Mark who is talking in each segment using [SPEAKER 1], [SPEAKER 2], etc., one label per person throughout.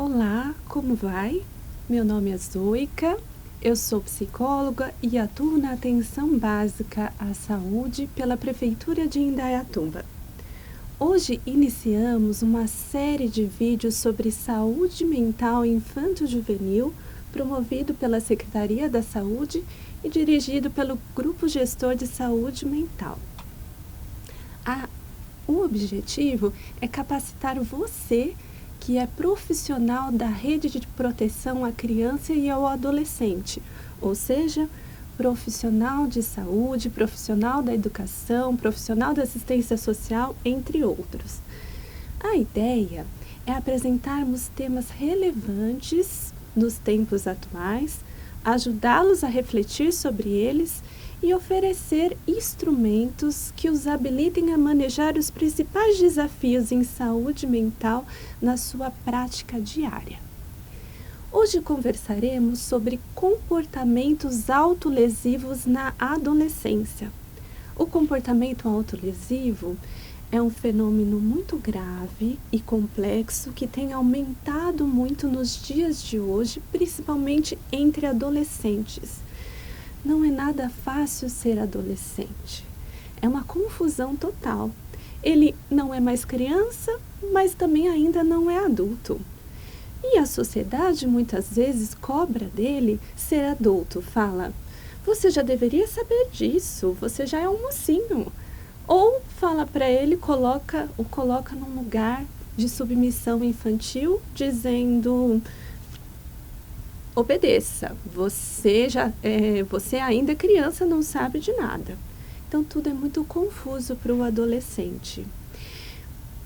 [SPEAKER 1] Olá, como vai? Meu nome é Zoica, eu sou psicóloga e atuo na atenção básica à saúde pela Prefeitura de Indaiatuba. Hoje iniciamos uma série de vídeos sobre saúde mental infanto-juvenil, promovido pela Secretaria da Saúde e dirigido pelo Grupo Gestor de Saúde Mental. O objetivo é capacitar você, que é profissional da rede de proteção à criança e ao adolescente, ou seja, profissional de saúde, profissional da educação, profissional da assistência social, entre outros. A ideia é apresentarmos temas relevantes nos tempos atuais, ajudá-los a refletir sobre eles e oferecer instrumentos que os habilitem a manejar os principais desafios em saúde mental na sua prática diária. Hoje conversaremos sobre comportamentos autolesivos na adolescência. O comportamento autolesivo é um fenômeno muito grave e complexo que tem aumentado muito nos dias de hoje, principalmente entre adolescentes. Não é nada fácil ser adolescente. É uma confusão total. Ele não é mais criança, mas também ainda não é adulto. E a sociedade muitas vezes cobra dele ser adulto. Fala, você já deveria saber disso, você já é um mocinho. Ou fala para ele, o coloca num lugar de submissão infantil, dizendo: obedeça, você ainda é criança, não sabe de nada. Então tudo é muito confuso para o adolescente.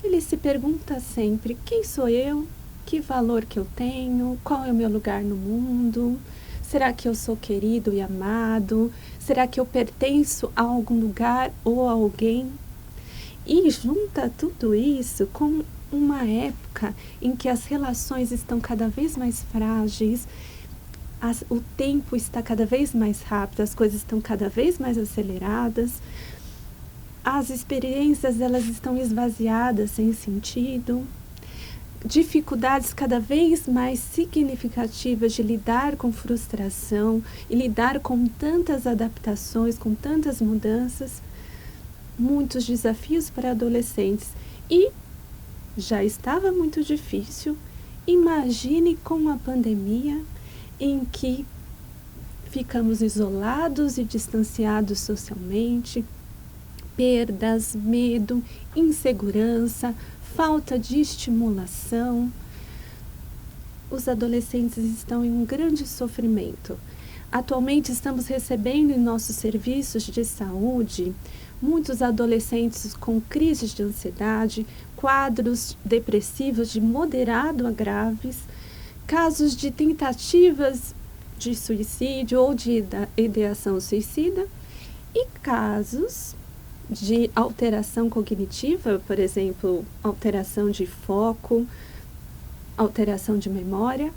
[SPEAKER 1] Ele se pergunta sempre: quem sou eu? Que valor que eu tenho? Qual é o meu lugar no mundo? Será que eu sou querido e amado? Será que eu pertenço a algum lugar ou a alguém? E junta tudo isso com uma época em que as relações estão cada vez mais frágeis, o tempo está cada vez mais rápido, as coisas estão cada vez mais aceleradas, as experiências elas estão esvaziadas, sem sentido, dificuldades cada vez mais significativas de lidar com frustração e lidar com tantas adaptações, com tantas mudanças, muitos desafios para adolescentes. E já estava muito difícil, imagine com a pandemia, em que ficamos isolados e distanciados socialmente, perdas, medo, insegurança, falta de estimulação. Os adolescentes estão em um grande sofrimento. Atualmente estamos recebendo em nossos serviços de saúde muitos adolescentes com crises de ansiedade, quadros depressivos de moderado a graves, casos de tentativas de suicídio ou de ideação suicida e casos de alteração cognitiva, por exemplo, alteração de foco, alteração de memória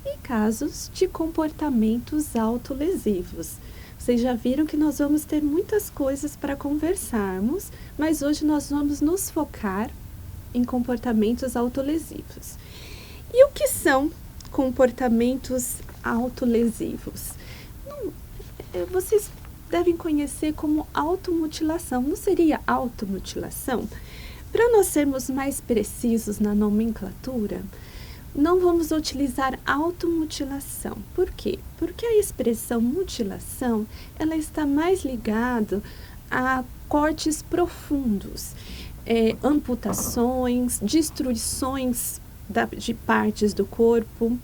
[SPEAKER 1] e casos de comportamentos autolesivos. Vocês já viram que nós vamos ter muitas coisas para conversarmos, mas hoje nós vamos nos focar em comportamentos autolesivos. E o que são comportamentos autolesivos? Vocês devem conhecer como automutilação. Não seria automutilação? Para nós sermos mais precisos na nomenclatura, não vamos utilizar automutilação. Por quê? Porque a expressão mutilação, ela está mais ligada a cortes profundos, amputações, destruições de partes do corpo.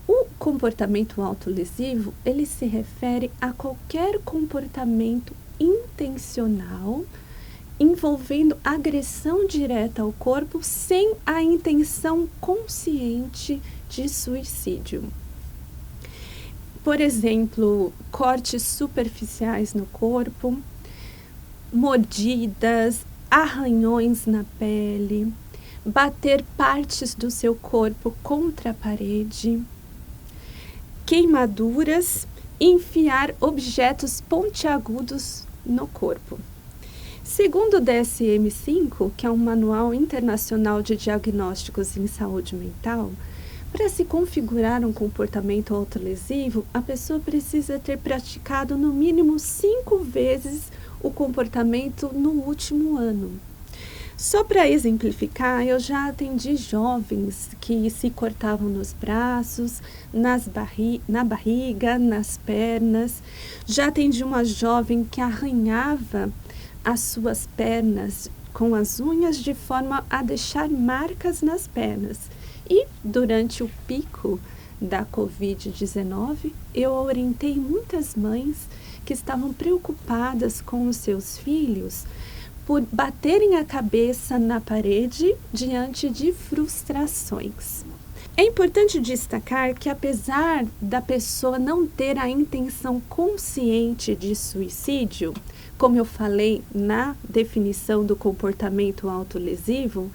[SPEAKER 1] O comportamento autolesivo, ele se refere a qualquer comportamento intencional envolvendo agressão direta ao corpo sem a intenção consciente de suicídio. Por exemplo, cortes superficiais no corpo, mordidas, arranhões na pele, bater partes do seu corpo contra a parede, queimaduras, enfiar objetos pontiagudos no corpo. Segundo o DSM-5, que é um Manual Internacional de Diagnósticos em Saúde Mental, para se configurar um comportamento autolesivo, a pessoa precisa ter praticado no mínimo 5 vezes o comportamento no último ano. Só para exemplificar, eu já atendi jovens que se cortavam nos braços, na barriga, nas pernas. Já atendi uma jovem que arranhava as suas pernas com as unhas de forma a deixar marcas nas pernas. E durante o pico da Covid-19, eu orientei muitas mães que estavam preocupadas com os seus filhos por baterem a cabeça na parede diante de frustrações. É importante destacar que, apesar da pessoa não ter a intenção consciente de suicídio, como eu falei na definição do comportamento autolesivo,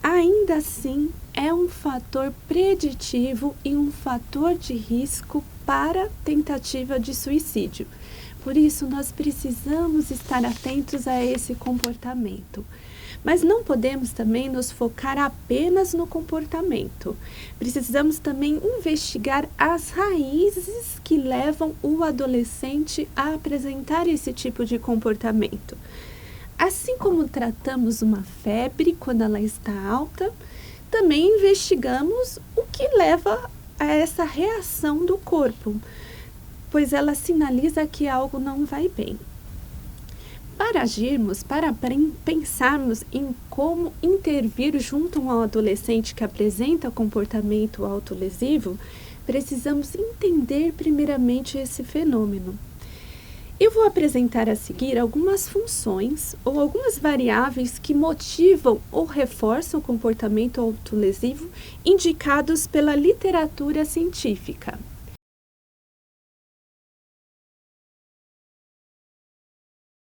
[SPEAKER 1] ainda assim é um fator preditivo e um fator de risco para tentativa de suicídio. Por isso, nós precisamos estar atentos a esse comportamento. Mas não podemos também nos focar apenas no comportamento. Precisamos também investigar as raízes que levam o adolescente a apresentar esse tipo de comportamento. Assim como tratamos uma febre quando ela está alta, também investigamos o que leva a essa reação do corpo, pois ela sinaliza que algo não vai bem. Para agirmos, para pensarmos em como intervir junto ao adolescente que apresenta comportamento autolesivo, precisamos entender primeiramente esse fenômeno. Eu vou apresentar a seguir algumas funções ou algumas variáveis que motivam ou reforçam o comportamento autolesivo indicados pela literatura científica.